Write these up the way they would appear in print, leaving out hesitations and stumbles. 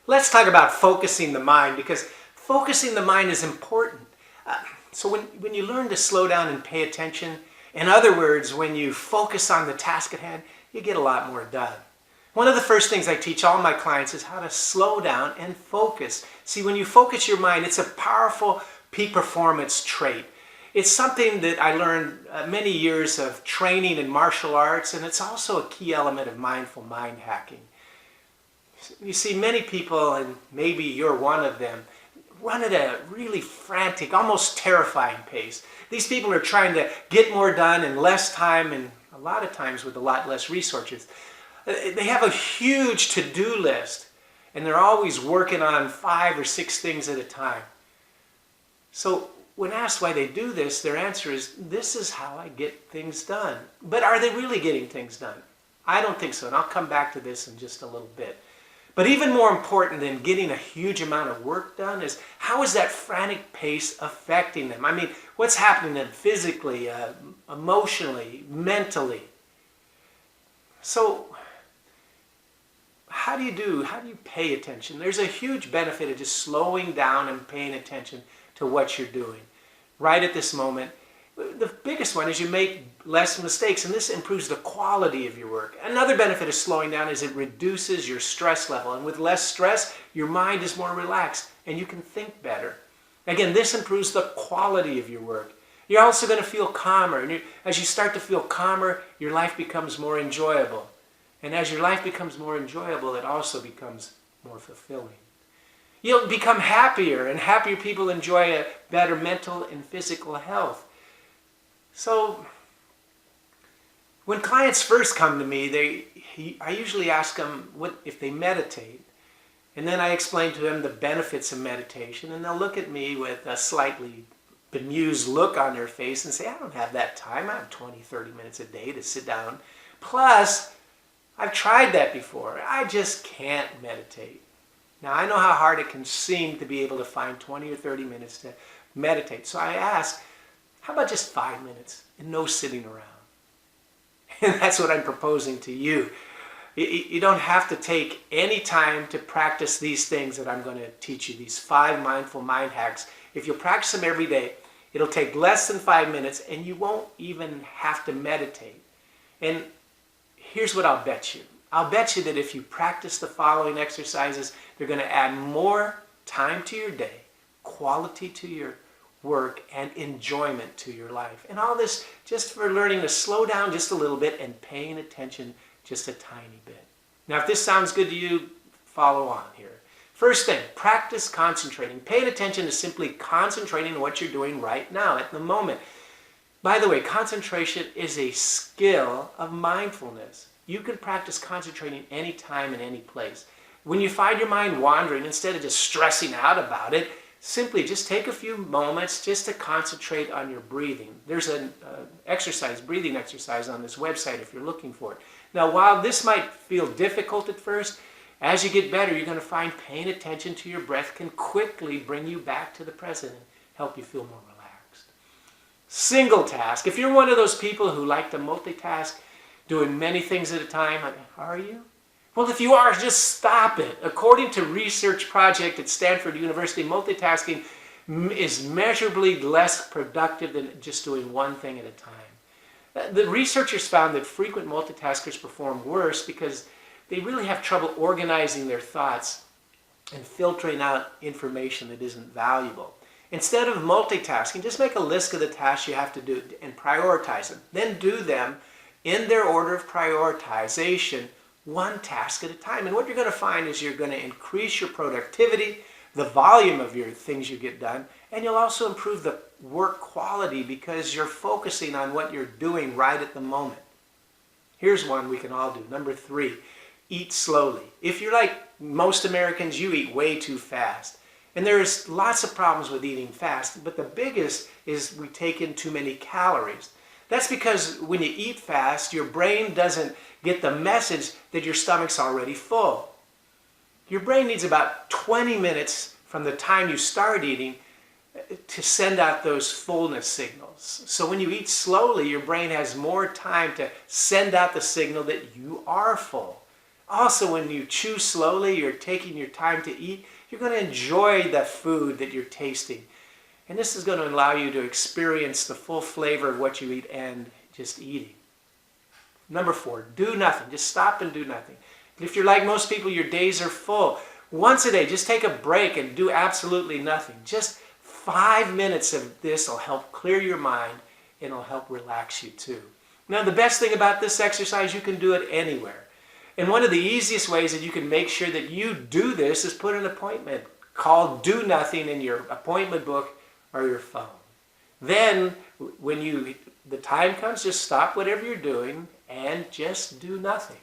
Let's talk about focusing the mind, because focusing the mind is important. So when you learn to slow down and pay attention, in other words, when you focus on the task at hand, you get a lot more done. One of the first things I teach all my clients is how to slow down and focus. See, when you focus your mind, it's a powerful peak performance trait. It's something that I learned many years of training in martial arts, and it's also a key element of mindful mind hacking. You see, many people, and maybe you're one of them, run at a really frantic, almost terrifying pace. These people are trying to get more done in less time, and a lot of times with a lot less resources. They have a huge to-do list, and they're always working on 5 or 6 things at a time. So when asked why they do this, their answer is, this is how I get things done. But are they really getting things done? I don't think so, and I'll come back to this in just a little bit. But even more important than getting a huge amount of work done is, how is that frantic pace affecting them? I mean, what's happening to them physically, emotionally, mentally? So how do you pay attention? There's a huge benefit of just slowing down and paying attention to what you're doing right at this moment. The biggest one is you make less mistakes, and this improves the quality of your work. Another benefit of slowing down is it reduces your stress level, and with less stress, your mind is more relaxed and you can think better. Again, this improves the quality of your work. You're also going to feel calmer, and as you start to feel calmer, your life becomes more enjoyable. And as your life becomes more enjoyable, it also becomes more fulfilling. You'll become happier, and happier people enjoy a better mental and physical health. So when clients first come to me, I usually ask them if they meditate, and then I explain to them the benefits of meditation, and they'll look at me with a slightly bemused look on their face and say, I don't have that time. I have 20, 30 minutes a day to sit down. Plus, I've tried that before. I just can't meditate. Now, I know how hard it can seem to be able to find 20 or 30 minutes to meditate. So I ask, how about just 5 minutes and no sitting around? And that's what I'm proposing to you. You don't have to take any time to practice these things that I'm going to teach you, these 5 mindful mind hacks. If you'll practice them every day, it'll take less than 5 minutes, and you won't even have to meditate. And here's what I'll bet you. I'll bet you that if you practice the following exercises, they're going to add more time to your day, quality to your work, and enjoyment to your life. And all this just for learning to slow down just a little bit and paying attention just a tiny bit. Now, if this sounds good to you, follow on here. First thing, practice concentrating. Paying attention to simply concentrating on what you're doing right now at the moment. By the way, concentration is a skill of mindfulness. You can practice concentrating anytime and any place. When you find your mind wandering, instead of just stressing out about it, simply just take a few moments just to concentrate on your breathing. There's an breathing exercise on this website if you're looking for it. Now, while this might feel difficult at first, as you get better, you're going to find paying attention to your breath can quickly bring you back to the present and help you feel more relaxed. Single task. If you're one of those people who like to multitask, doing many things at a time, are you? Well, if you are, just stop it. According to a research project at Stanford University, multitasking is measurably less productive than just doing one thing at a time. The researchers found that frequent multitaskers perform worse because they really have trouble organizing their thoughts and filtering out information that isn't valuable. Instead of multitasking, just make a list of the tasks you have to do and prioritize them. Then do them in their order of prioritization, one task at a time. And what you're going to find is you're going to increase your productivity, the volume of your things you get done, and you'll also improve the work quality because you're focusing on what you're doing right at the moment. Here's one we can all do. Number 3, eat slowly. If you're like most Americans, you eat way too fast. And there's lots of problems with eating fast, but the biggest is we take in too many calories. That's because when you eat fast, your brain doesn't get the message that your stomach's already full. Your brain needs about 20 minutes from the time you start eating to send out those fullness signals. So when you eat slowly, your brain has more time to send out the signal that you are full. Also, when you chew slowly, you're taking your time to eat, you're going to enjoy the food that you're tasting. And this is going to allow you to experience the full flavor of what you eat and just eating. Number 4, do nothing. Just stop and do nothing. If you're like most people, your days are full. Once a day, just take a break and do absolutely nothing. Just 5 minutes of this will help clear your mind and it'll help relax you too. Now, the best thing about this exercise, you can do it anywhere. And one of the easiest ways that you can make sure that you do this is put an appointment called Do Nothing in your appointment book or your phone. Then, when the time comes, just stop whatever you're doing and just do nothing.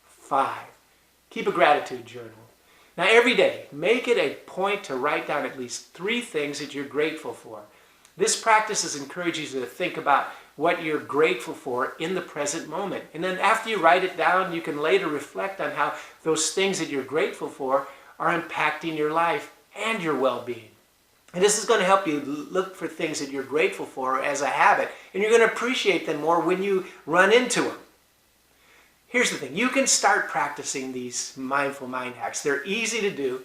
5, keep a gratitude journal. Now, every day, make it a point to write down at least 3 things that you're grateful for. This practice encourages you to think about what you're grateful for in the present moment. And then after you write it down, you can later reflect on how those things that you're grateful for are impacting your life and your well-being. And this is going to help you look for things that you're grateful for as a habit, and you're going to appreciate them more when you run into them. Here's the thing. You can start practicing these mindful mind hacks. They're easy to do,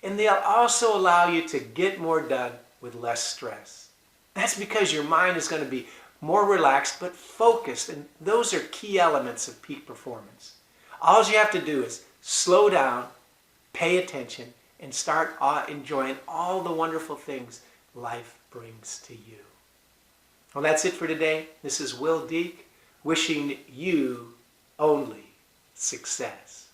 and they'll also allow you to get more done with less stress. That's because your mind is going to be more relaxed but focused, and those are key elements of peak performance. All you have to do is slow down, pay attention, and start enjoying all the wonderful things life brings to you. Well, that's it for today. This is Dieck wishing you only success.